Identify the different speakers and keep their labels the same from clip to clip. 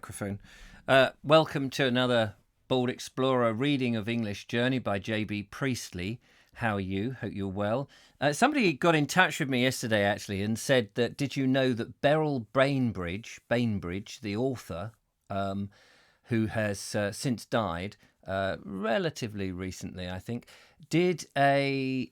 Speaker 1: microphone. Welcome to another Bold Explorer reading of English Journey by J.B. Priestley. How are you? Hope you're well. Somebody got in touch with me yesterday, actually, and said that, did you know that Beryl Bainbridge, the author, who has since died, relatively recently, I think, did a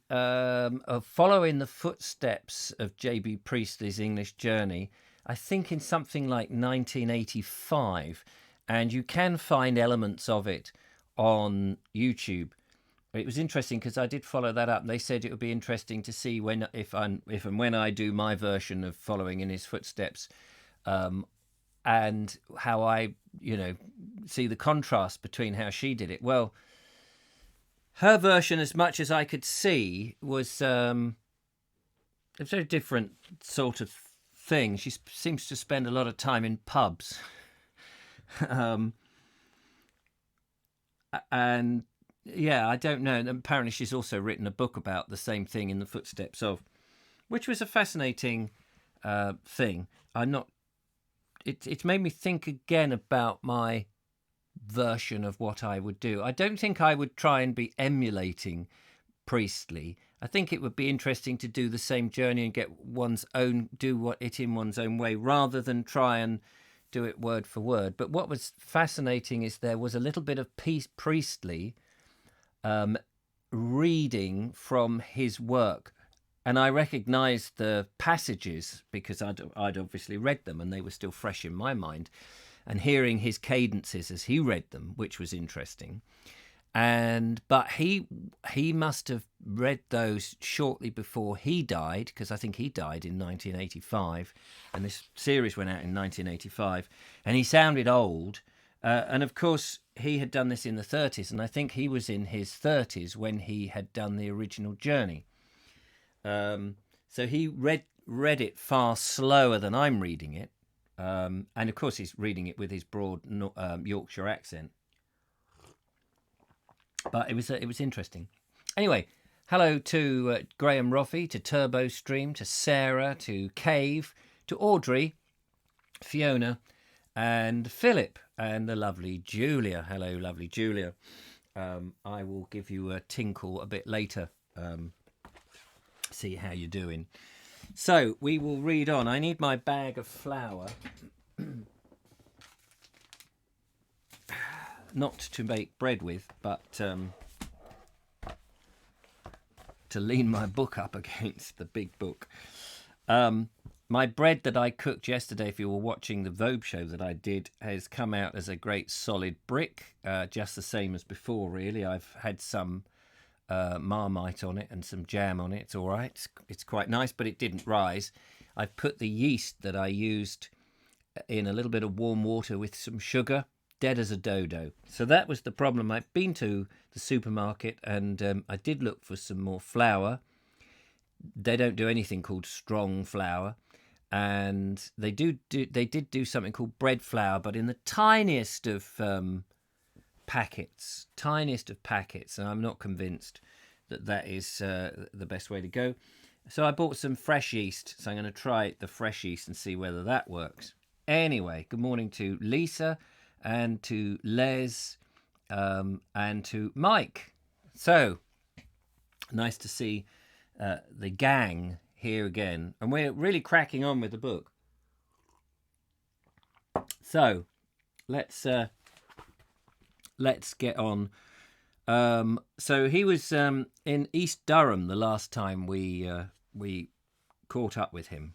Speaker 1: follow in the footsteps of J.B. Priestley's English Journey, I think in something like 1985, and you can find elements of it on YouTube. It was interesting because I did follow that up, and they said it would be interesting to see if and when I do my version of following in his footsteps, and how I, see the contrast between how she did it. Well, her version, as much as I could see, was a very different sort of thing. She seems to spend a lot of time in pubs. And yeah, I don't know. Apparently she's also written a book about the same thing, in the footsteps of, which was a fascinating thing. It's made me think again about my version of what I would do. I don't think I would try and be emulating Priestley. I think it would be interesting to do the same journey and get do it in one's own way, rather than try and do it word for word. But what was fascinating is there was a little bit of Priestley reading from his work, and I recognised the passages because I'd obviously read them, and they were still fresh in my mind, and hearing his cadences as he read them, which was interesting. But he must have read those shortly before he died, because I think he died in 1985, and this series went out in 1985, and he sounded old. And of course, he had done this in the 30s, and I think he was in his 30s when he had done the original journey. So he read it far slower than I'm reading it, and of course he's reading it with his broad Yorkshire accent. But it was interesting. Anyway, hello to Graham Roffey, to Turbo Stream, to Sarah, to Cave, to Audrey, Fiona, and Philip, and the lovely Julia. Hello, lovely Julia. I will give you a tinkle a bit later. See how you're doing. So we will read on. I need my bag of flour. Not to make bread with, but to lean my book up against the big book. My bread that I cooked yesterday, if you were watching the Vogue show that I did, has come out as a great solid brick, just the same as before, really. I've had some Marmite on it and some jam on it. It's all right. It's quite nice, but it didn't rise. I've put the yeast that I used in a little bit of warm water with some sugar, dead as a dodo. So that was the problem. I've been to the supermarket, and I did look for some more flour. They don't do anything called strong flour, and they did do something called bread flour, but in the tiniest of packets, and I'm not convinced that is the best way to go. So I bought some fresh yeast, so I'm going to try the fresh yeast and see whether that works. Anyway, good morning to Lisa, and to Les, and to Mike. So, nice to see the gang here again. And we're really cracking on with the book. So, let's get on. So he was in East Durham the last time we caught up with him.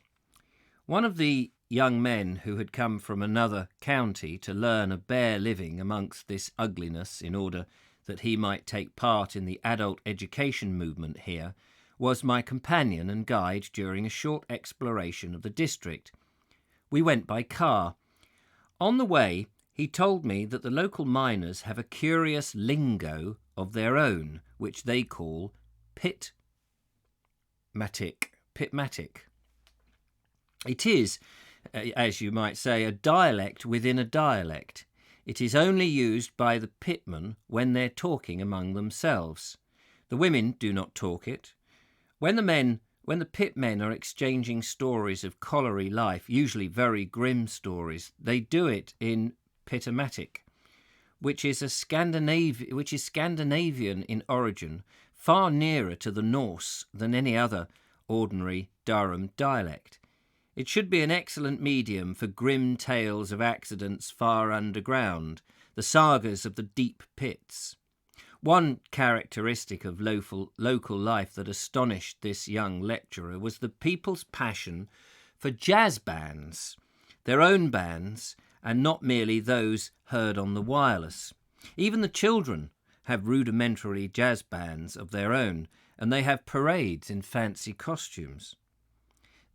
Speaker 1: One of the young men who had come from another county to learn a bare living amongst this ugliness in order that he might take part in the adult education movement here was my companion and guide during a short exploration of the district. We went by car. On the way, he told me that the local miners have a curious lingo of their own, which they call pitmatic. It is, as you might say, a dialect within a dialect. It is only used by the pitmen when they're talking among themselves. The women do not talk it. When the pitmen are exchanging stories of colliery life, usually very grim stories, they do it in Pittomatic, which is Scandinavian in origin, far nearer to the Norse than any other ordinary Durham dialect. It should be an excellent medium for grim tales of accidents far underground, the sagas of the deep pits. One characteristic of local life that astonished this young lecturer was the people's passion for jazz bands, their own bands, and not merely those heard on the wireless. Even the children have rudimentary jazz bands of their own, and they have parades in fancy costumes.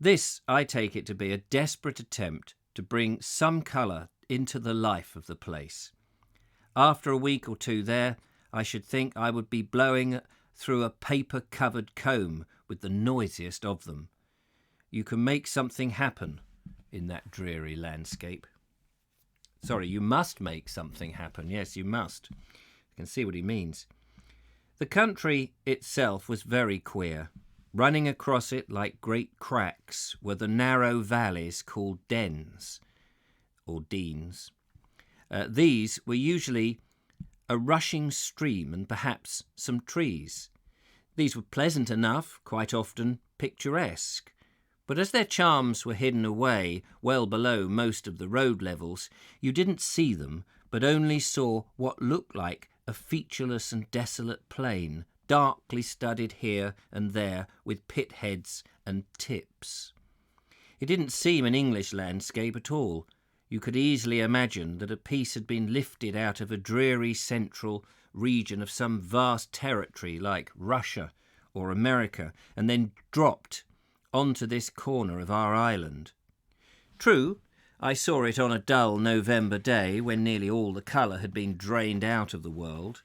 Speaker 1: This, I take it to be a desperate attempt to bring some colour into the life of the place. After a week or two there, I should think I would be blowing through a paper-covered comb with the noisiest of them. You can make something happen in that dreary landscape. Sorry, you must make something happen. Yes, you must. You can see what he means. The country itself was very queer. Running across it like great cracks were the narrow valleys called dens, or deans. These were usually a rushing stream and perhaps some trees. These were pleasant enough, quite often picturesque, but as their charms were hidden away well below most of the road levels, you didn't see them, but only saw what looked like a featureless and desolate plain, darkly studded here and there with pit heads and tips. It didn't seem an English landscape at all. You could easily imagine that a piece had been lifted out of a dreary central region of some vast territory like Russia or America, and then dropped onto this corner of our island. True, I saw it on a dull November day when nearly all the colour had been drained out of the world.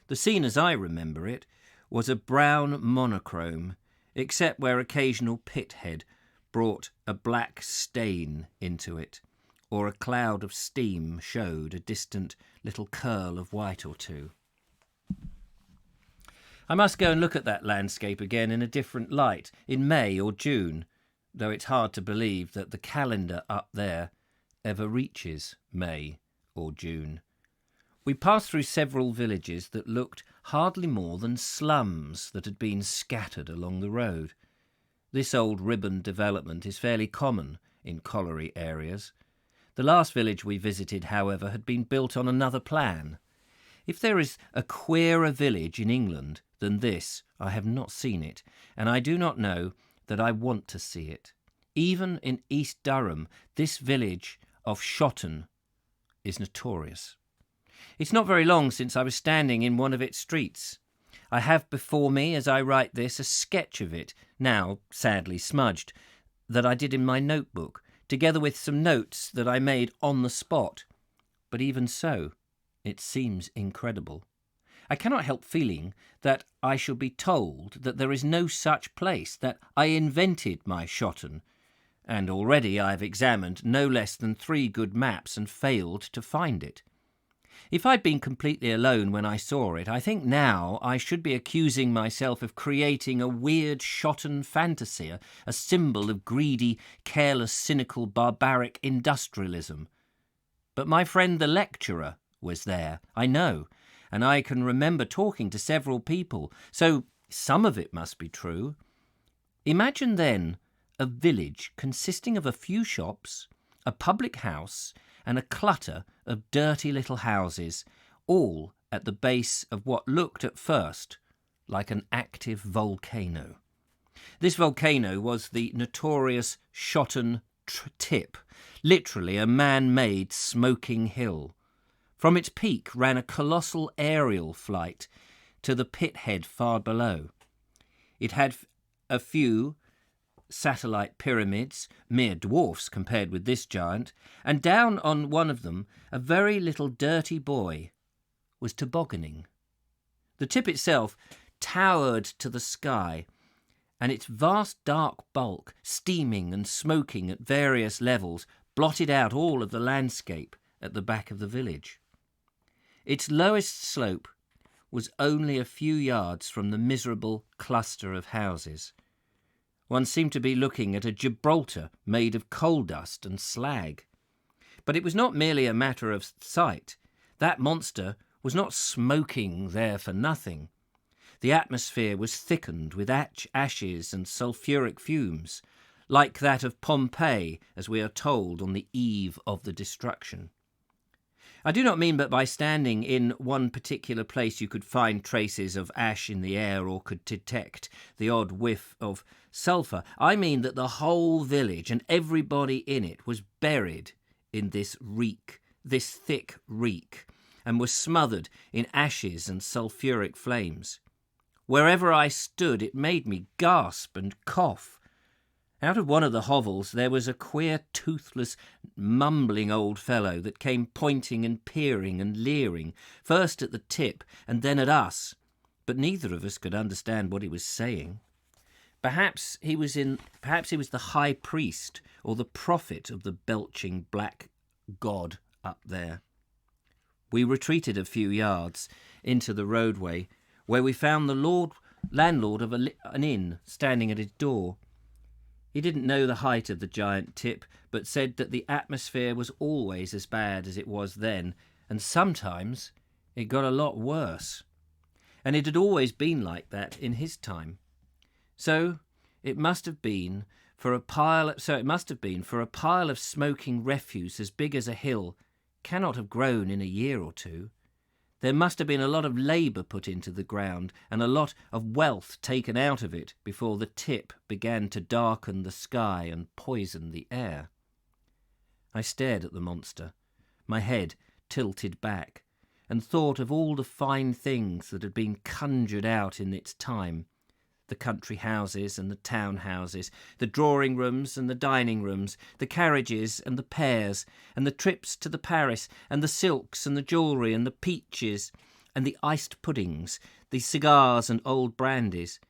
Speaker 1: The scene as I remember it was a brown monochrome, except where occasional pithead brought a black stain into it, or a cloud of steam showed a distant little curl of white or two. I must go and look at that landscape again in a different light, in May or June, though it's hard to believe that the calendar up there ever reaches May or June. We passed through several villages that looked hardly more than slums that had been scattered along the road. This old ribbon development is fairly common in colliery areas. The last village we visited, however, had been built on another plan. If there is a queerer village in England than this, I have not seen it, and I do not know that I want to see it. Even in East Durham, this village of Shotton is notorious. It's not very long since I was standing in one of its streets. I have before me, as I write this, a sketch of it, now sadly smudged, that I did in my notebook, together with some notes that I made on the spot. But even so, it seems incredible. I cannot help feeling that I shall be told that there is no such place, that I invented my Shotton, and already I have examined no less than 3 good maps and failed to find it. If I'd been completely alone when I saw it, I think now I should be accusing myself of creating a weird Shotton fantasy, a symbol of greedy, careless, cynical, barbaric industrialism. But my friend the lecturer was there, I know, and I can remember talking to several people, so some of it must be true. Imagine then a village consisting of a few shops, a public house, and a clutter of dirty little houses, all at the base of what looked at first like an active volcano. This volcano was the notorious Shotton Tip, literally a man-made smoking hill. From its peak ran a colossal aerial flight to the pit head far below. It had a few satellite pyramids, mere dwarfs compared with this giant, and down on one of them a very little dirty boy was tobogganing. The tip itself towered to the sky, and its vast dark bulk, steaming and smoking at various levels, blotted out all of the landscape at the back of the village. Its lowest slope was only a few yards from the miserable cluster of houses. One seemed to be looking at a Gibraltar made of coal dust and slag. But it was not merely a matter of sight. That monster was not smoking there for nothing. The atmosphere was thickened with ashes and sulphuric fumes, like that of Pompeii, as we are told on the eve of the destruction. I do not mean that by standing in one particular place you could find traces of ash in the air or could detect the odd whiff of sulphur. I mean that the whole village and everybody in it was buried in this reek, this thick reek, and was smothered in ashes and sulphuric flames. Wherever I stood, it made me gasp and cough. Out of one of the hovels there was a queer, toothless, mumbling old fellow that came pointing and peering and leering, first at the tip and then at us, but neither of us could understand what he was saying. Perhaps he was the high priest or the prophet of the belching black god up there. We retreated a few yards into the roadway, where we found the landlord of an inn standing at his door. He didn't know the height of the giant tip, but said that the atmosphere was always as bad as it was then, and sometimes it got a lot worse. And it had always been like that in his time. So it must have been for a pile of smoking refuse as big as a hill cannot have grown in a year or two. There must have been a lot of labour put into the ground and a lot of wealth taken out of it before the tip began to darken the sky and poison the air. I stared at the monster, my head tilted back, and thought of all the fine things that had been conjured out in its time. The country houses and the town houses, the drawing rooms and the dining rooms, the carriages and the pears, and the trips to the Paris, and the silks and the jewellery and the peaches, and the iced puddings, the cigars and old brandies.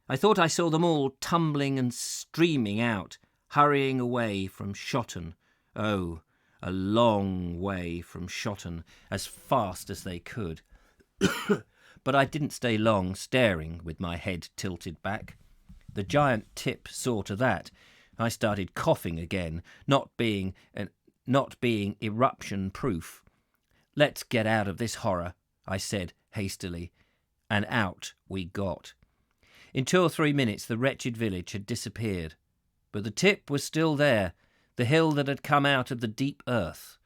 Speaker 1: I thought I saw them all tumbling and streaming out, hurrying away from Shotton. Oh, a long way from Shotton, as fast as they could. But I didn't stay long staring with my head tilted back. The giant tip saw to that. I started coughing again, not being eruption-proof. "Let's get out of this horror," I said hastily, and out we got. In 2 or 3 minutes the wretched village had disappeared, but the tip was still there, the hill that had come out of the deep earth.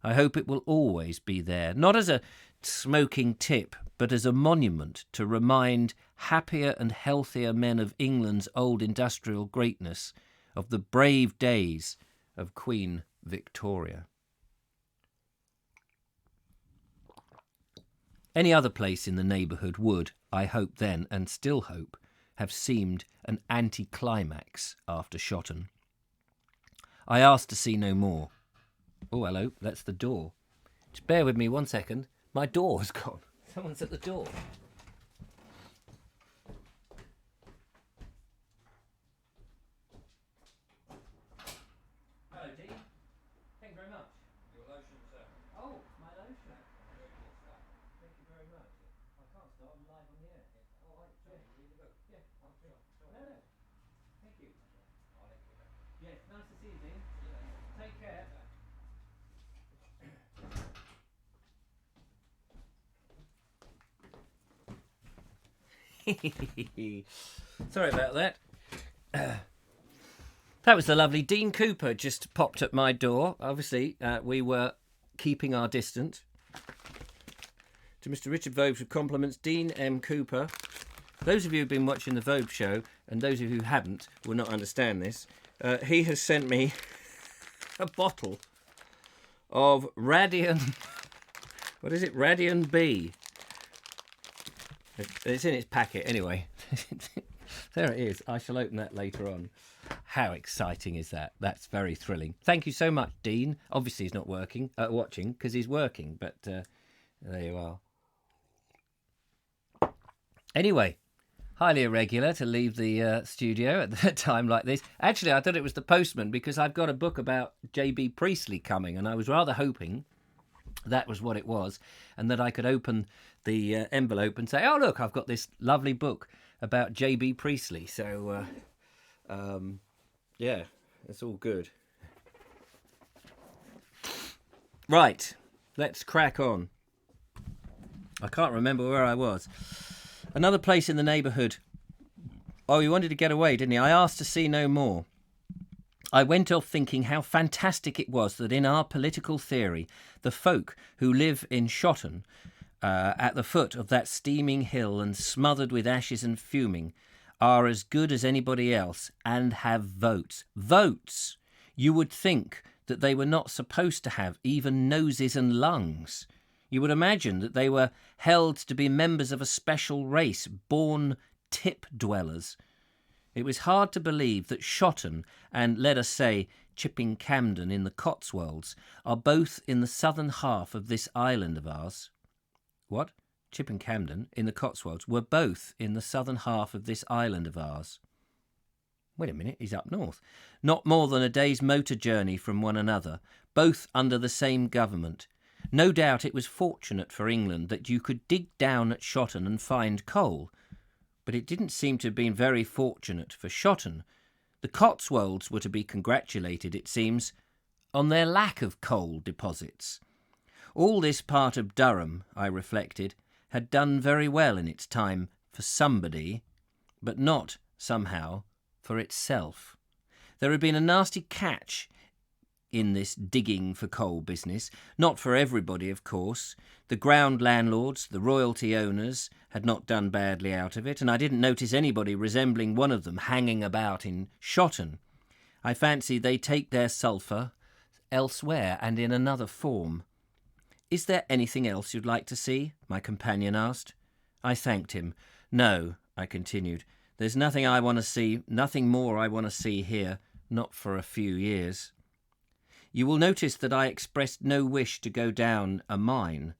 Speaker 1: I hope it will always be there, not as a smoking tip, but as a monument to remind happier and healthier men of England's old industrial greatness, of the brave days of Queen Victoria. Any other place in the neighbourhood would, I hope then, and still hope, have seemed an anticlimax after Shotton. I asked to see no more. Oh, hello, that's the door. Just bear with me 1 second. My door has gone. Someone's at the door. Hello, Dean. Thank you very much. Your lotion, sir. Oh, my lotion. Thank you very much. I can't stop. I'm live on the air. Oh, right. Yeah, read the book. Yeah, I'm sure. No. Thank you. I'll let you go. Yes, nice to see you, Dean. Take care. Sorry about that. That was the lovely Dean Cooper just popped at my door. Obviously, we were keeping our distance. To Mr. Richard Vobes with compliments, Dean M. Cooper. Those of you who've been watching the Vobes show, and those of you who haven't will not understand this, he has sent me a bottle of Radian... What is it? Radian B. It's in its packet anyway. There it is. I shall open that later on. How exciting is that? That's very thrilling. Thank you so much, Dean. Obviously he's not watching because he's working, but there you are. Anyway, highly irregular to leave the studio at a time like this. Actually, I thought it was the postman because I've got a book about J.B. Priestley coming, and I was rather hoping that was what it was, and that I could open the envelope and say, oh, look, I've got this lovely book about J.B. Priestley. So, yeah, it's all good. Right, let's crack on. I can't remember where I was. Another place in the neighbourhood. Oh, he wanted to get away, didn't he? I asked to see no more. I went off thinking how fantastic it was that in our political theory, the folk who live in Shotton, at the foot of that steaming hill and smothered with ashes and fuming, are as good as anybody else and have votes. Votes! You would think that they were not supposed to have even noses and lungs. You would imagine that they were held to be members of a special race, born tip dwellers. It was hard to believe that Shotton and, let us say, Chipping Campden in the Cotswolds are both in the southern half of this island of ours. What? Chipping Campden in the Cotswolds were both in the southern half of this island of ours. Wait a minute, he's up north. Not more than a day's motor journey from one another, both under the same government. No doubt it was fortunate for England that you could dig down at Shotton and find coal. But it didn't seem to have been very fortunate for Shotton. The Cotswolds were to be congratulated, it seems, on their lack of coal deposits. All this part of Durham, I reflected, had done very well in its time for somebody, but not, somehow, for itself. There had been a nasty catch in this digging for coal business, not for everybody, of course. The ground landlords, the royalty owners, had not done badly out of it, and I didn't notice anybody resembling one of them hanging about in Shotton. I fancy they take their sulphur elsewhere and in another form. "Is there anything else you'd like to see?" my companion asked. I thanked him. "No," I continued. "There's nothing I want to see, nothing more I want to see here, not for a few years." You will notice that I expressed no wish to go down a mine.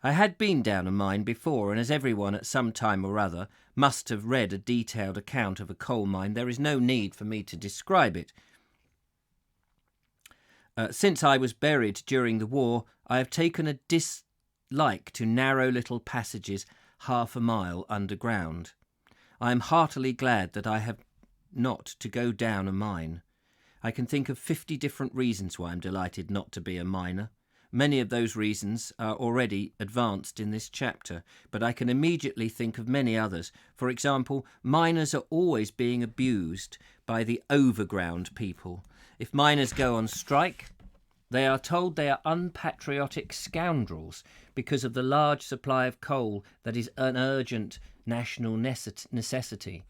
Speaker 1: I had been down a mine before, and as everyone at some time or other must have read a detailed account of a coal mine, there is no need for me to describe it. Since I was buried during the war, I have taken a dislike to narrow little passages half a mile underground. I am heartily glad that I have not to go down a mine. I can think of 50 different reasons why I'm delighted not to be a miner. Many of those reasons are already advanced in this chapter, but I can immediately think of many others. For example, miners are always being abused by the overground people. If miners go on strike, they are told they are unpatriotic scoundrels because of the large supply of coal that is an urgent national necessity.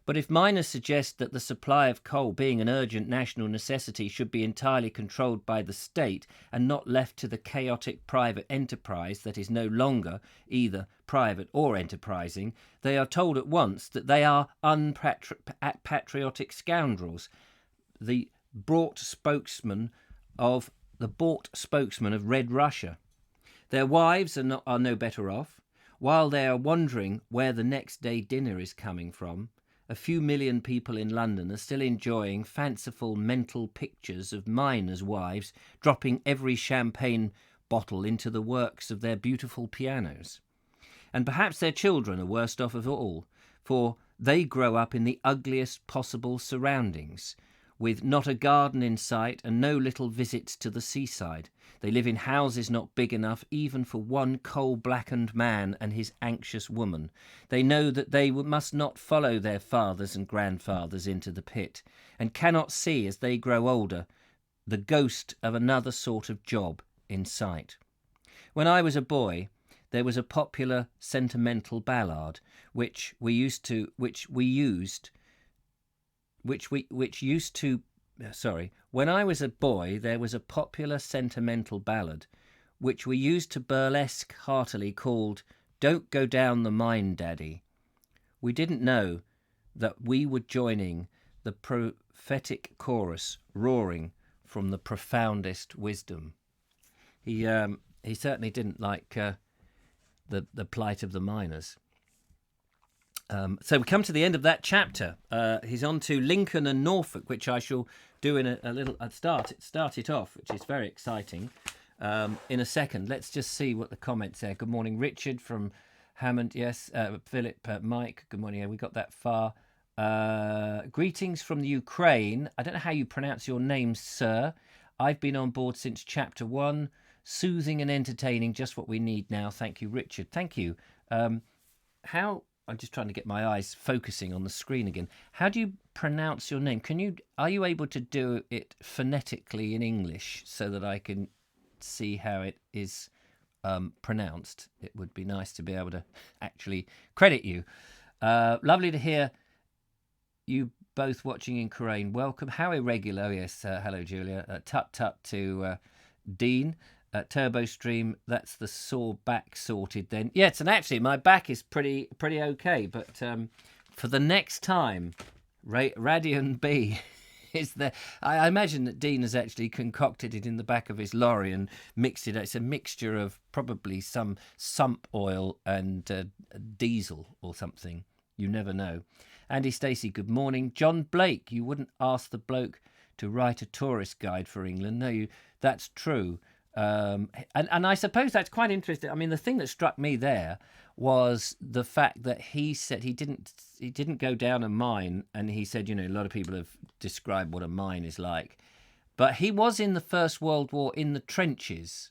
Speaker 1: But if miners suggest that the supply of coal, being an urgent national necessity, should be entirely controlled by the state and not left to the chaotic private enterprise that is no longer either private or enterprising, they are told at once that they are unpatriotic scoundrels. The bought spokesman of Red Russia. Their wives are no better off. While they are wondering where the next day dinner is coming from, a few million people in London are still enjoying fanciful mental pictures of miners' wives dropping every champagne bottle into the works of their beautiful pianos. And perhaps their children are worst off of all, for they grow up in the ugliest possible surroundings, with not a garden in sight and no little visits to the seaside. They live in houses not big enough even for one coal-blackened man and his anxious woman. They know that they must not follow their fathers and grandfathers into the pit, and cannot see, as they grow older, the ghost of another sort of job in sight. When I was a boy, there was a popular sentimental ballad which used to when I was a boy, there was a popular sentimental ballad which we used to burlesque heartily, called "Don't Go Down the Mine, Daddy." We didn't know that we were joining the prophetic chorus roaring from the profoundest wisdom. He certainly didn't like the plight of the miners. So we come to the end of that chapter. He's on to Lincoln and Norfolk, which I shall do in a little start it off, which is very exciting. In a second, let's just see what the comments there. Good morning, Richard from Hammond. Yes, Philip, Mike. Good morning. Yeah, we got that far. Greetings from the Ukraine. I don't know how you pronounce your name, sir. I've been on board since chapter 1. soothing and entertaining, just what we need now. Thank you, Richard. Thank you. How I'm just trying to get my eyes focusing on the screen again. How do you pronounce your name? Are you able to do it phonetically in English so that I can see how it is pronounced? It would be nice to be able to actually credit you. Lovely to hear you both watching in Crane. Welcome. How irregular. Oh, yes. Hello, Julia. Tut to Dean. Turbo Stream, that's the sore back sorted then. Yes, and actually my back is pretty okay, but for the next time, Radian B is there. I imagine that Dean has actually concocted it in the back of his lorry and mixed it. It's a mixture of probably some sump oil and diesel or something. You never know. Andy Stacey, good morning. John Blake, you wouldn't ask the bloke to write a tourist guide for England. No, that's true. And I suppose that's quite interesting. I mean, the thing that struck me there was the fact that he said he didn't go down a mine, and he said, a lot of people have described what a mine is like, but he was in the First World War in the trenches,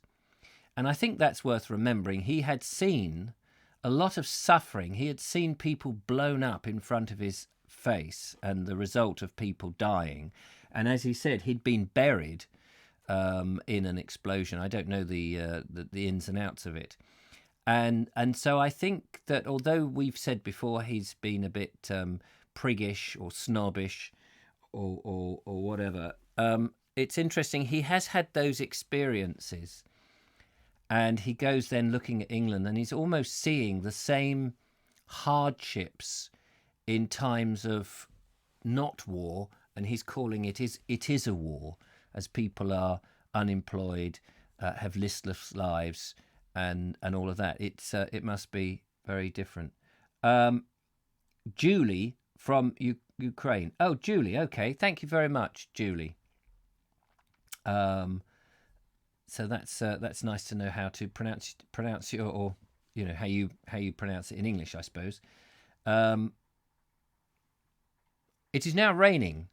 Speaker 1: and I think that's worth remembering. He had seen a lot of suffering. He had seen people blown up in front of his face, and the result of people dying. And as he said, he'd been buried in an explosion. I don't know the ins and outs of it, and so I think that although we've said before he's been a bit priggish or snobbish or whatever, it's interesting. He has had those experiences, and he goes then looking at England, and he's almost seeing the same hardships in times of not war, and he's calling it is a war, as people are unemployed, have listless lives, and all of that. It must be very different. Julie from Ukraine. Oh, Julie. Okay, thank you very much, Julie. So that's nice to know how to pronounce your, or how you pronounce it in English, I suppose. It is now raining.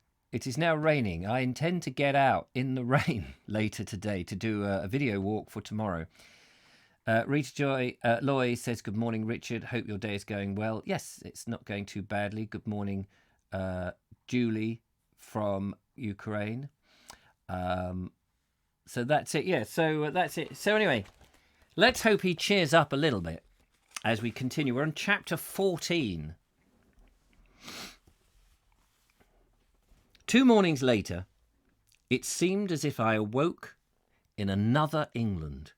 Speaker 1: I intend to get out in the rain later today to do a video walk for tomorrow. Rita Joy Loy says, good morning, Richard. Hope your day is going well. Yes, it's not going too badly. Good morning, Julie from Ukraine. So that's it. Yeah, so that's it. So anyway, let's hope he cheers up a little bit as we continue. We're on chapter 14. 2 mornings later, it seemed as if I awoke in another England.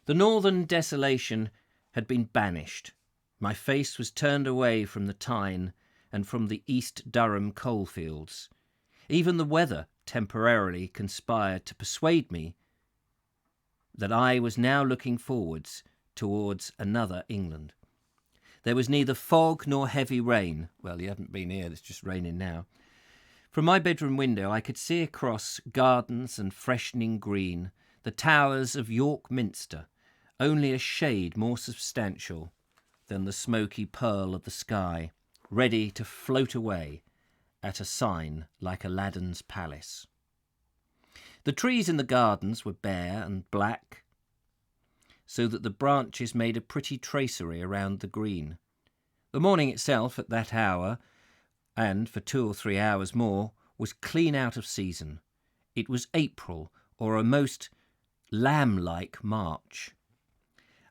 Speaker 1: The northern desolation had been banished. My face was turned away from the Tyne and from the East Durham coalfields. Even the weather temporarily conspired to persuade me that I was now looking forwards towards another England. There was neither fog nor heavy rain. Well, you haven't been here, it's just raining now. From my bedroom window I could see across gardens and freshening green the towers of York Minster, only a shade more substantial than the smoky pearl of the sky, ready to float away at a sign like Aladdin's palace. The trees in the gardens were bare and black, so that the branches made a pretty tracery around the green. The morning itself at that hour, and for 2 or 3 hours more, was clean out of season. It was April, or a most lamb-like March.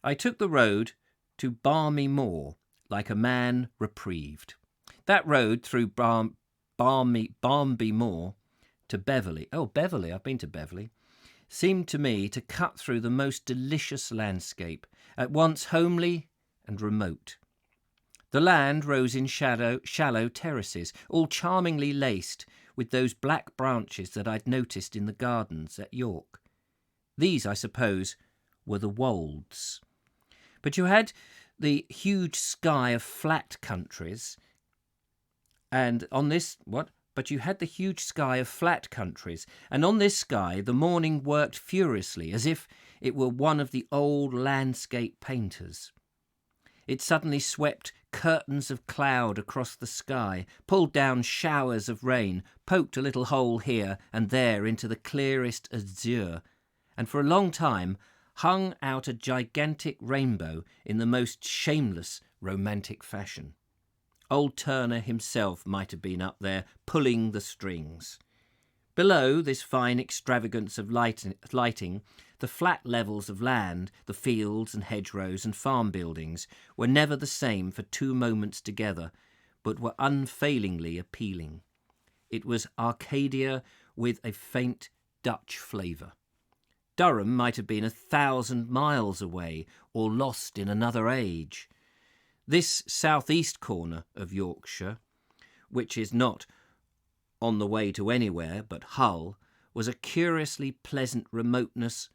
Speaker 1: I took the road to Barmy Moor like a man reprieved. That road through Barmby Moor to Beverley, I've been to Beverley, seemed to me to cut through the most delicious landscape, at once homely and remote. The land rose in shallow terraces, all charmingly laced with those black branches that I'd noticed in the gardens at York. These, I suppose, were the wolds. But you had the huge sky of flat countries, and on this sky the morning worked furiously, as if it were one of the old landscape painters. It suddenly swept curtains of cloud across the sky, pulled down showers of rain, poked a little hole here and there into the clearest azure, and for a long time hung out a gigantic rainbow in the most shameless romantic fashion. Old Turner himself might have been up there pulling the strings. Below this fine extravagance of lighting, the flat levels of land, the fields and hedgerows and farm buildings, were never the same for 2 moments together, but were unfailingly appealing. It was Arcadia with a faint Dutch flavour. Durham might have been 1,000 miles away or lost in another age. This southeast corner of Yorkshire, which is not on the way to anywhere but Hull, was a curiously pleasant remoteness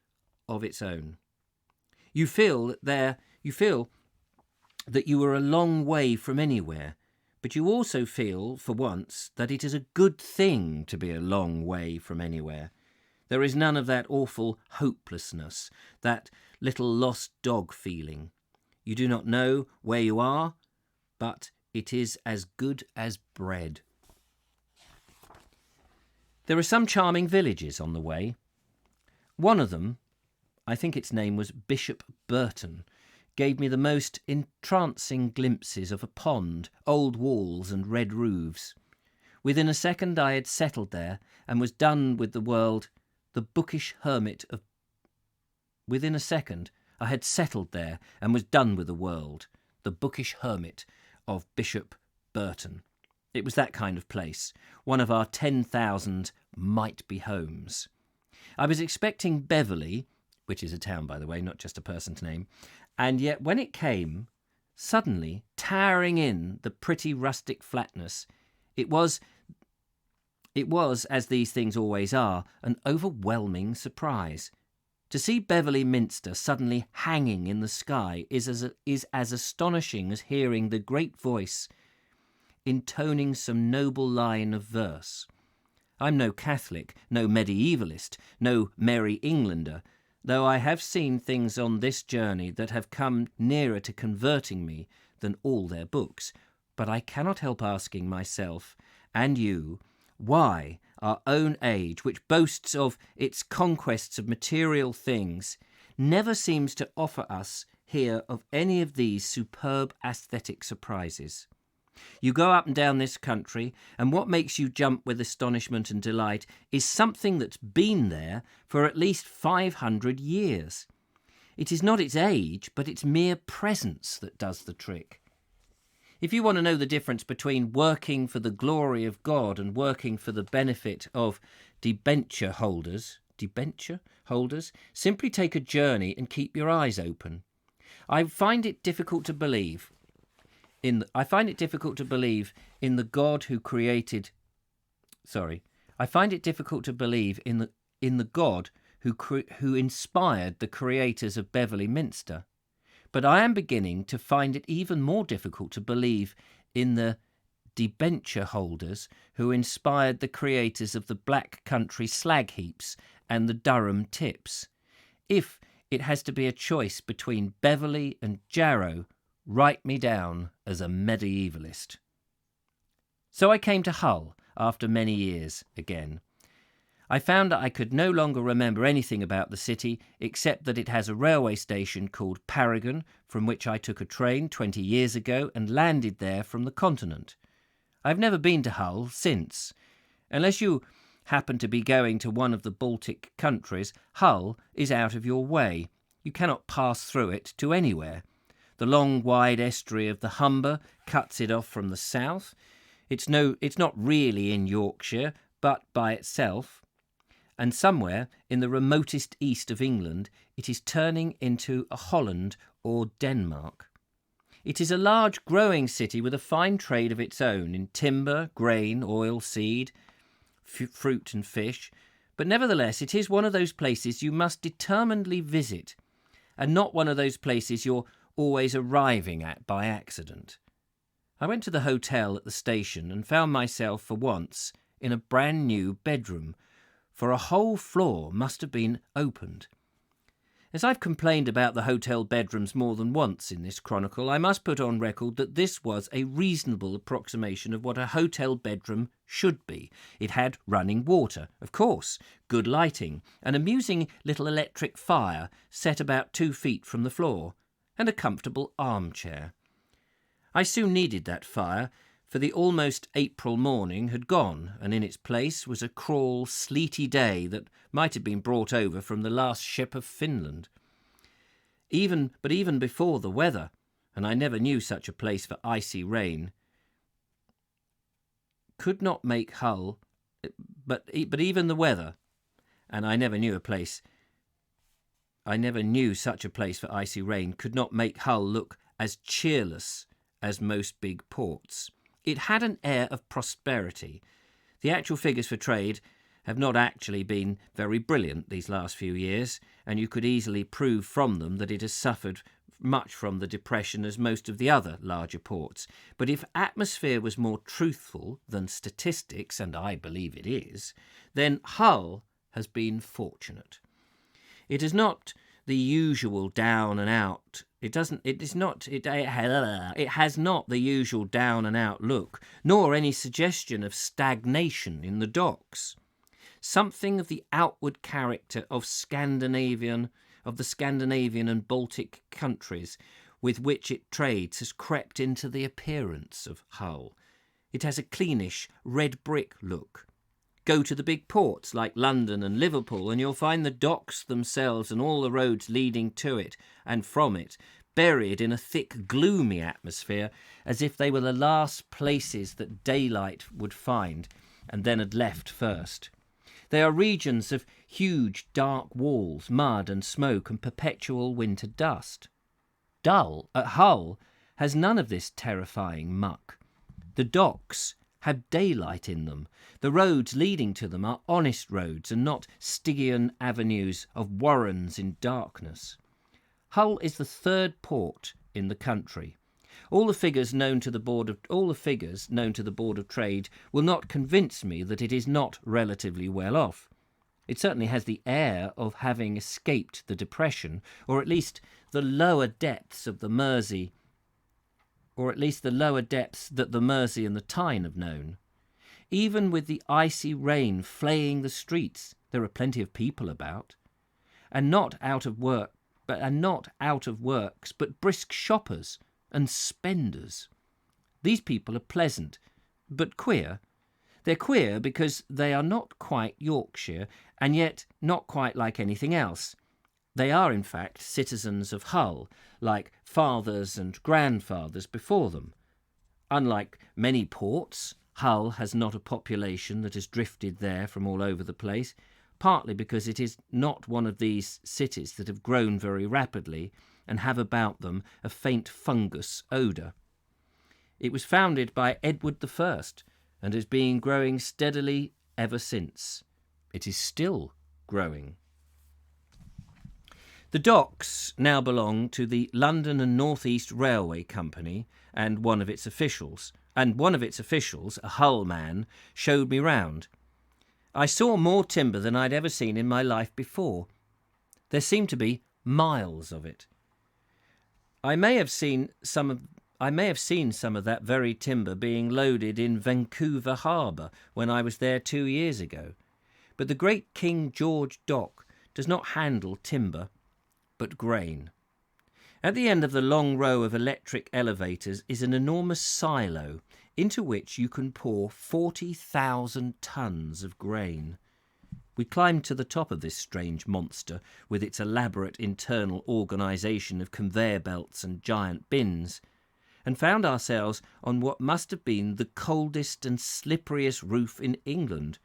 Speaker 1: of its own. You feel that you were a long way from anywhere, but you also feel, for once, that it is a good thing to be a long way from anywhere. There is none of that awful hopelessness, that little lost dog feeling. You do not know where you are, but it is as good as bread. There are some charming villages on the way. One of them, I think its name was Bishop Burton, gave me the most entrancing glimpses of a pond, old walls and red roofs. Within a second I had settled there and was done with the world, the bookish hermit of... Within a second I had settled there and was done with the world, the bookish hermit of Bishop Burton. It was that kind of place, one of our 10,000 might-be homes. I was expecting Beverley, which is a town, by the way, not just a person's name, and yet when it came, suddenly, towering in the pretty rustic flatness, it was, as these things always are, an overwhelming surprise. To see Beverley Minster suddenly hanging in the sky is as astonishing as hearing the great voice intoning some noble line of verse. I'm no Catholic, no medievalist, no Merry Englander, though I have seen things on this journey that have come nearer to converting me than all their books, but I cannot help asking myself, and you, why our own age, which boasts of its conquests of material things, never seems to offer us here of any of these superb aesthetic surprises. You go up and down this country, and what makes you jump with astonishment and delight is something that's been there for at least 500 years. It is not its age, but its mere presence that does the trick. If you want to know the difference between working for the glory of God and working for the benefit of debenture holders, simply take a journey and keep your eyes open. I find it difficult to believe in the God who created. I find it difficult to believe in the God who inspired the creators of Beverley Minster. But I am beginning to find it even more difficult to believe in the debenture holders who inspired the creators of the Black Country slag heaps and the Durham tips. If it has to be a choice between Beverley and Jarrow, write me down as a medievalist. So I came to Hull after many years again. I found that I could no longer remember anything about the city except that it has a railway station called Paragon, from which I took a train 20 years ago and landed there from the continent. I've never been to Hull since. Unless you happen to be going to one of the Baltic countries, Hull is out of your way. You cannot pass through it to anywhere. The long, wide estuary of the Humber cuts it off from the south. It's not really in Yorkshire, but by itself. And somewhere in the remotest east of England, it is turning into a Holland or Denmark. It is a large, growing city with a fine trade of its own in timber, grain, oil, seed, fruit and fish, but nevertheless it is one of those places you must determinedly visit, and not one of those places you're always arriving at by accident. I went to the hotel at the station and found myself for once in a brand new bedroom, for a whole floor must have been opened. As I've complained about the hotel bedrooms more than once in this chronicle, I must put on record that this was a reasonable approximation of what a hotel bedroom should be. It had running water, of course, good lighting, an amusing little electric fire set about 2 feet from the floor, and a comfortable armchair. I soon needed that fire, for the almost April morning had gone, and in its place was a crawl, sleety day that might have been brought over from the last ship of Finland. Even before the weather, and I never knew such a place for icy rain, could not make Hull, but even the weather, and I never knew such a place for icy rain, could not make Hull look as cheerless as most big ports. It had an air of prosperity. The actual figures for trade have not actually been very brilliant these last few years, and you could easily prove from them that it has suffered much from the depression as most of the other larger ports. But if atmosphere was more truthful than statistics, and I believe it is, then Hull has been fortunate. It is not the usual down and out. It has not the usual down and out look, nor any suggestion of stagnation in the docks. Something of the outward character of the Scandinavian and Baltic countries with which it trades has crept into the appearance of Hull. It has a cleanish red brick look. Go to the big ports like London and Liverpool, and you'll find the docks themselves and all the roads leading to it and from it buried in a thick, gloomy atmosphere, as if they were the last places that daylight would find and then had left first. They are regions of huge, dark walls, mud and smoke and perpetual winter dust. Hull has none of this terrifying muck. The docks have daylight in them. The roads leading to them are honest roads and not Stygian avenues of warrens in darkness. Hull is the third port in the country. All the figures known to the Board of Trade will not convince me that it is not relatively well off. It certainly has the air of having escaped the depression, or at least the lower depths of the Mersey, that the Mersey and the Tyne have known. Even with the icy rain flaying the streets, there are plenty of people about, and not out of works, but brisk shoppers and spenders. These people are pleasant, but queer. They're queer because they are not quite Yorkshire, and yet not quite like anything else. They are, in fact, citizens of Hull, like fathers and grandfathers before them. Unlike many ports, Hull has not a population that has drifted there from all over the place, partly because it is not one of these cities that have grown very rapidly and have about them a faint fungus odour. It was founded by Edward I and has been growing steadily ever since. It is still growing. The docks now belong to the London and North East Railway Company, and one of its officials, a Hull man, showed me round. I saw more timber than I'd ever seen in my life before. There seemed to be miles of it. I may have seen some of that very timber being loaded in Vancouver Harbour when I was there 2 years ago. But the great King George dock does not handle timber, but grain. At the end of the long row of electric elevators is an enormous silo into which you can pour 40,000 tons of grain. We climbed to the top of this strange monster with its elaborate internal organisation of conveyor belts and giant bins, and found ourselves on what must have been the coldest and slipperiest roof in England.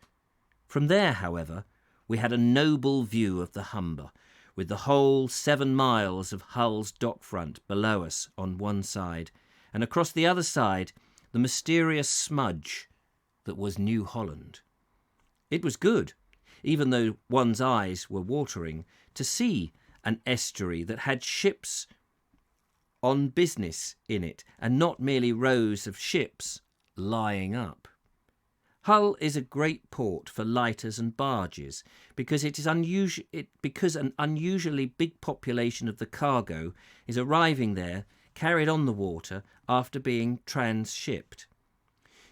Speaker 1: From there, however, we had a noble view of the Humber, with the whole 7 miles of Hull's dockfront below us on one side, and across the other side the mysterious smudge that was New Holland. It was good, even though one's eyes were watering, to see an estuary that had ships on business in it, and not merely rows of ships lying up. Hull is a great port for lighters and barges because because an unusually big population of the cargo is arriving there, carried on the water after being transshipped.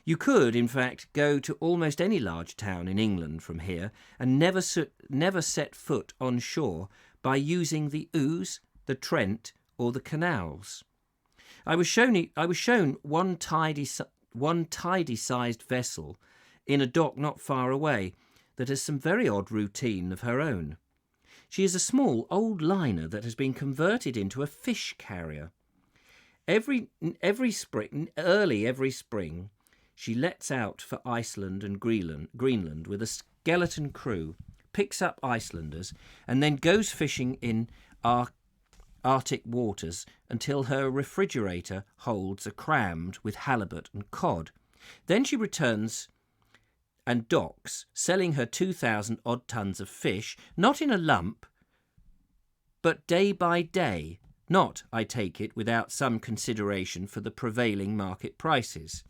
Speaker 1: You could, in fact, go to almost any large town in England from here and never set foot on shore by using the Ouse, the Trent, or the canals. I was shown one tidy-sized vessel in a dock not far away that has some very odd routine of her own. She is a small old liner that has been converted into a fish carrier. Early every spring, she lets out for Iceland and Greenland with a skeleton crew, picks up Icelanders, and then goes fishing in Arctic waters until her refrigerator holds are crammed with halibut and cod. Then she returns and docks, selling her 2,000 odd tons of fish, not in a lump, but day by day, not, I take it, without some consideration for the prevailing market prices.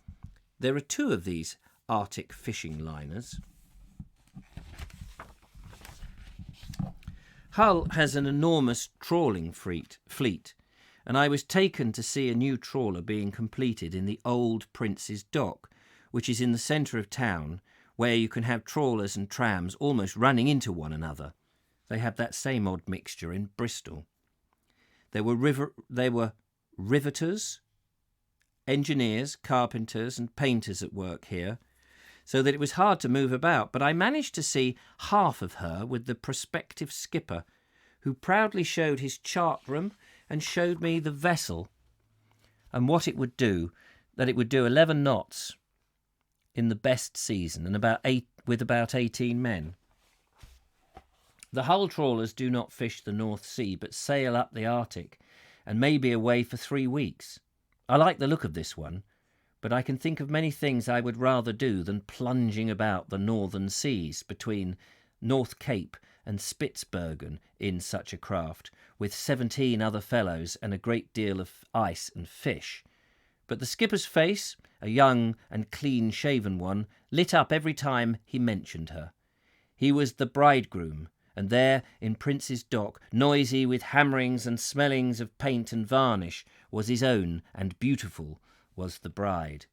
Speaker 1: There are 2 of these Arctic fishing liners. Hull has an enormous trawling fleet, and I was taken to see a new trawler being completed in the old Prince's Dock, which is in the centre of town, where you can have trawlers and trams almost running into one another. They have that same odd mixture in Bristol. There were riveters, engineers, carpenters and painters at work here, so that it was hard to move about, but I managed to see half of her with the prospective skipper, who proudly showed his chart room and showed me the vessel and what it would do, that it would do 11 knots in the best season and with about 18 men. The Hull trawlers do not fish the North Sea, but sail up the Arctic and may be away for 3 weeks. I like the look of this one, but I can think of many things I would rather do than plunging about the northern seas between North Cape and Spitzbergen in such a craft, with 17 other fellows and a great deal of ice and fish. But the skipper's face, a young and clean-shaven one, lit up every time he mentioned her. He was the bridegroom, and there in Prince's Dock, noisy with hammerings and smellings of paint and varnish, was his own, and beautiful was the bride.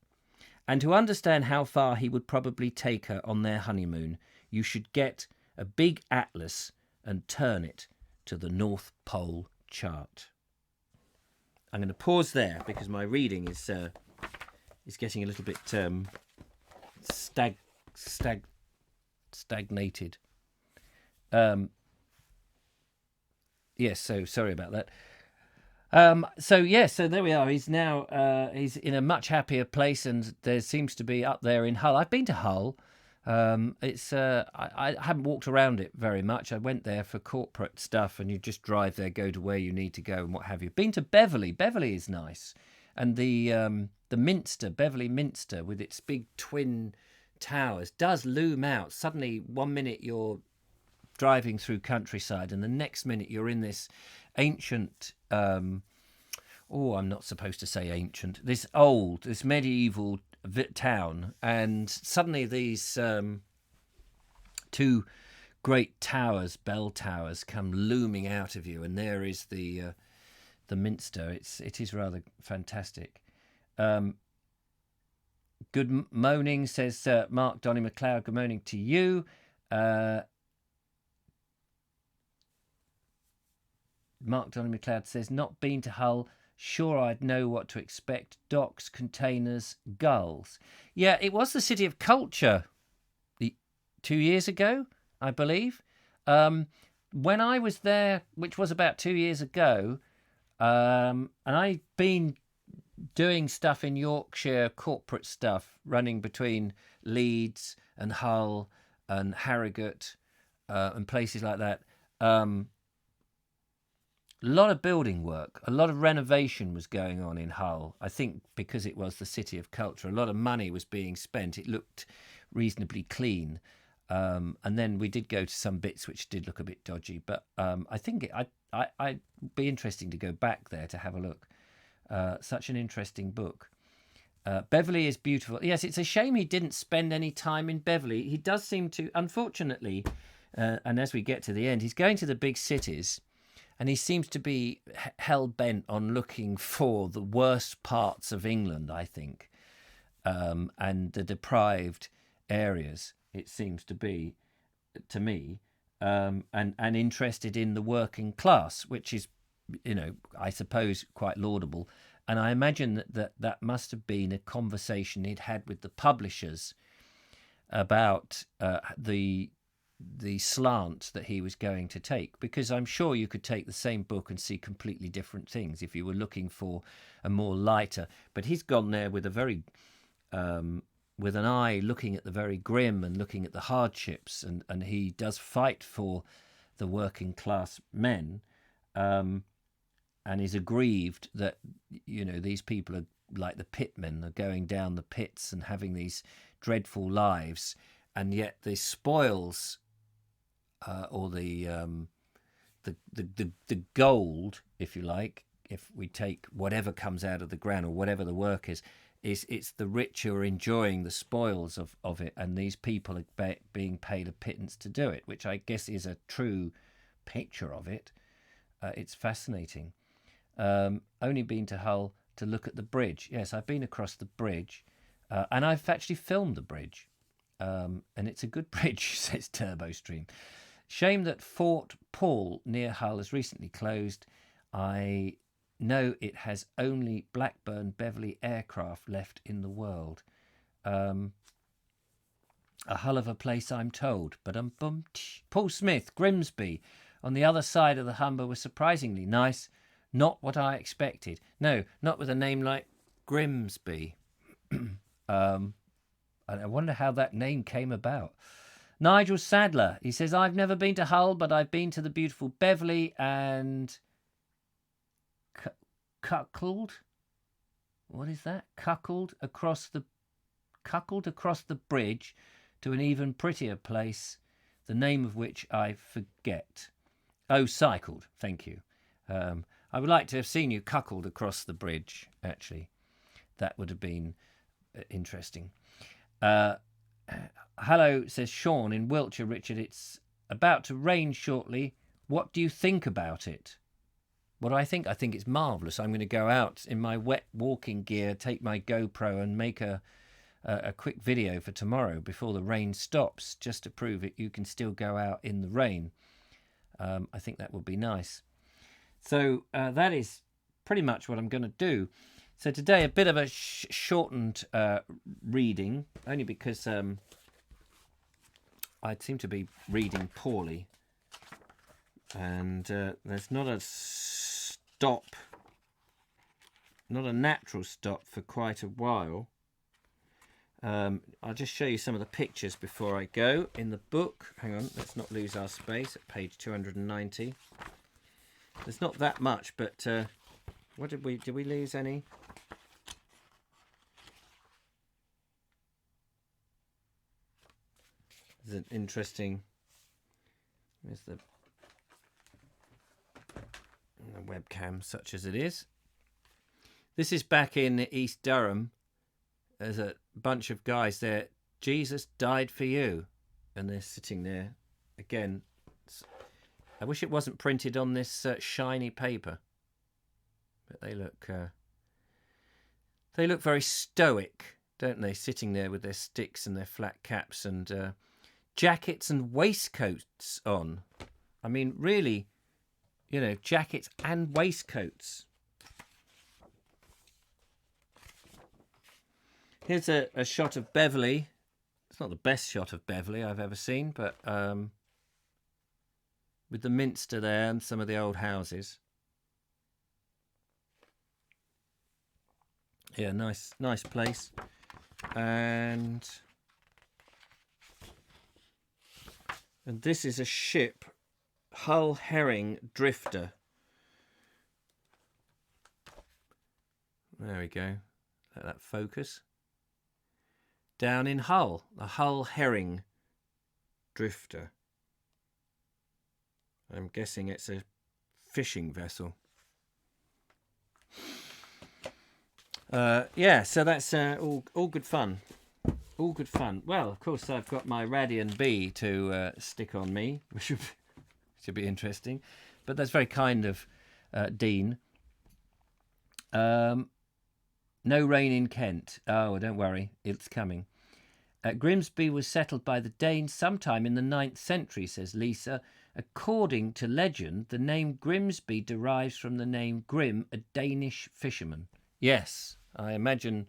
Speaker 1: And to understand how far he would probably take her on their honeymoon, you should get a big atlas and turn it to the North Pole chart. I'm going to pause there because my reading is getting a little bit stagnated. Yes, so sorry about that. So there we are. He's now he's in a much happier place, and there seems to be up there in Hull. I've been to Hull. It's I haven't walked around it very much. I went there for corporate stuff, and you just drive there, go to where you need to go, and what have you. Been to Beverley. Beverley is nice, and the Minster, Beverley Minster, with its big twin towers, does loom out. Suddenly, 1 minute you're driving through countryside, and the next minute you're in this ancient. I'm not supposed to say ancient. This medieval town, and suddenly these 2 great towers, bell towers, come looming out of you, and there is the Minster. It is rather fantastic. Good morning, says Mark Donny MacLeod. Good morning to you. Mark Donny MacLeod says, not been to Hull. Sure, I'd know what to expect. Docks, containers, gulls. Yeah, it was the city of culture 2 years ago, I believe. When I was there, which was about 2 years ago, and I'd been doing stuff in Yorkshire, corporate stuff, running between Leeds and Hull and Harrogate and places like that. A lot of building work, a lot of renovation was going on in Hull. I think because it was the city of culture, a lot of money was being spent. It looked reasonably clean. And then we did go to some bits which did look a bit dodgy. But I think I'd be interesting to go back there to have a look. Such an interesting book. Beverley is beautiful. Yes, it's a shame he didn't spend any time in Beverley. He does seem to, unfortunately, and as we get to the end, he's going to the big cities, and he seems to be hell-bent on looking for the worst parts of England, I think, and the deprived areas, it seems to be, to me, and interested in the working class, which is, I suppose quite laudable. And I imagine that must have been a conversation he'd had with the publishers about the slant that he was going to take, because I'm sure you could take the same book and see completely different things if you were looking for a more lighter. But he's gone there with a very with an eye looking at the very grim and looking at the hardships, and he does fight for the working class men. And is aggrieved that, these people are like the pitmen, are going down the pits and having these dreadful lives, and yet the spoils, or the gold, if you like, if we take whatever comes out of the ground or whatever the work is it's the rich who are enjoying the spoils of it, and these people are being paid a pittance to do it, which I guess is a true picture of it. It's fascinating. Only been to Hull to look at the bridge. Yes, I've been across the bridge, and I've actually filmed the bridge, and it's a good bridge, says TurboStream. Shame that Fort Paul near Hull has recently closed. I know it has only Blackburn Beverley aircraft left in the world. A hull of a place, I'm told. But Paul Smith, Grimsby, on the other side of the Humber, was surprisingly nice. Not what I expected. No, not with a name like Grimsby. And I wonder how that name came about. Nigel Sadler, he says, I've never been to Hull, but I've been to the beautiful Beverley and cuckold. What is that? Cuckold across the bridge to an even prettier place, the name of which I forget. Oh, cycled. Thank you. I would like to have seen you cuckold across the bridge, actually. That would have been interesting. Hello, says Sean in Wiltshire. Richard, it's about to rain shortly. What do you think about it? What do I think? I think it's marvellous. I'm going to go out in my wet walking gear, take my GoPro and make a quick video for tomorrow before the rain stops, just to prove it. You can still go out in the rain. I think that would be nice. So that is pretty much what I'm going to do. So today, a bit of a shortened reading, only because I seem to be reading poorly. And there's not a stop, not a natural stop for quite a while. I'll just show you some of the pictures before I go in the book. Hang on, let's not lose our space at page 290. There's not that much, but what did we lose any? There's an interesting, there's the webcam, such as it is. This is back in East Durham. There's a bunch of guys there. Jesus died for you, and they're sitting there again. I wish it wasn't printed on this shiny paper, but they look very stoic, don't they? Sitting there with their sticks and their flat caps and jackets and waistcoats on. I mean, really, jackets and waistcoats. Here's a shot of Beverley. It's not the best shot of Beverley I've ever seen, but with the Minster there and some of the old houses. Yeah, nice place. And this is a ship, Hull Herring Drifter. There we go. Let that focus. Down in Hull, the Hull Herring Drifter. I'm guessing it's a fishing vessel. Yeah, so that's all good fun. All good fun. Well, of course, I've got my Radian B to stick on me, which should be interesting. But that's very kind of Dean. No rain in Kent. Oh, don't worry, it's coming. Grimsby was settled by the Danes sometime in the 9th century, says Lisa. According to legend, the name Grimsby derives from the name Grim, a Danish fisherman. Yes, I imagine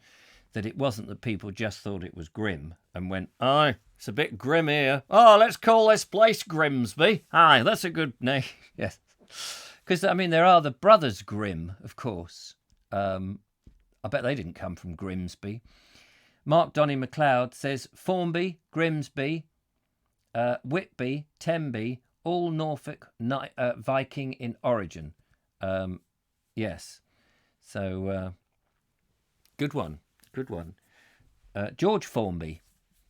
Speaker 1: that it wasn't that people just thought it was grim and went, aye, it's a bit grim here. Oh, let's call this place Grimsby. Aye, that's a good name. Yes. Because, I mean, there are the brothers Grimm, of course. I bet they didn't come from Grimsby. Mark Donny MacLeod says Formby, Grimsby, Whitby, Tenby, all Norfolk Viking in origin. Yes. So, good one. Good one. George Formby.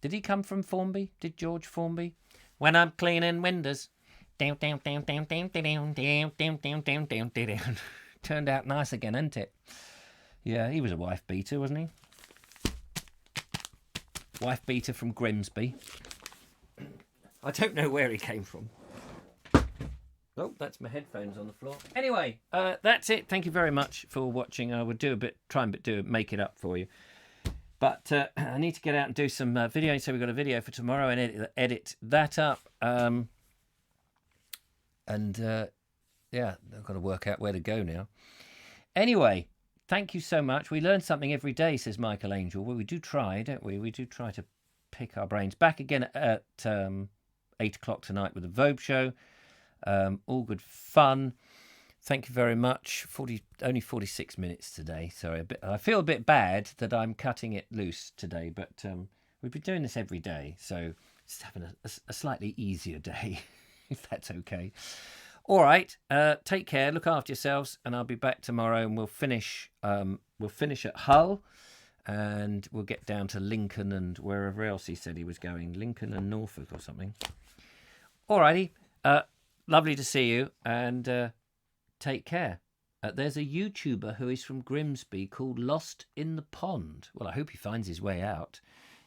Speaker 1: Did he come from Formby? Did George Formby? When I'm cleaning windows. Down, down, down, down, down, down, down, down, down, down, down, down. Turned out nice again, isn't it? Yeah, he was a wife beater, wasn't he? Wife beater from Grimsby. I don't know where he came from. Oh, that's my headphones on the floor. Anyway, that's it. Thank you very much for watching. I would make it up for you. But I need to get out and do some video. So we've got a video for tomorrow and edit that up. Yeah, I've got to work out where to go now. Anyway, thank you so much. We learn something every day, says Michael Angel. Well, we do try, don't we? We do try to pick our brains. Back again at 8 o'clock tonight with the Vogue Show. All good fun. Thank you very much. Only 46 minutes today. Sorry, I feel a bit bad that I'm cutting it loose today, but we've been doing this every day, so just having a slightly easier day, if that's okay. All right, take care, look after yourselves, and I'll be back tomorrow, and we'll finish at Hull, and we'll get down to Lincoln and wherever else he said he was going, Lincoln and Norfolk or something. All righty, lovely to see you, and take care. There's a YouTuber who is from Grimsby called Lost in the Pond. Well, I hope he finds his way out.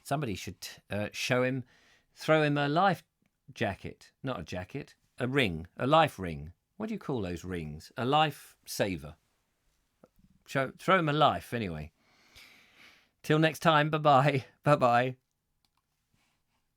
Speaker 1: Somebody should throw him a life jacket, not a jacket. A ring, a life ring. What do you call those rings? A life saver. Throw him a life, anyway. Till next time, bye-bye. Bye-bye.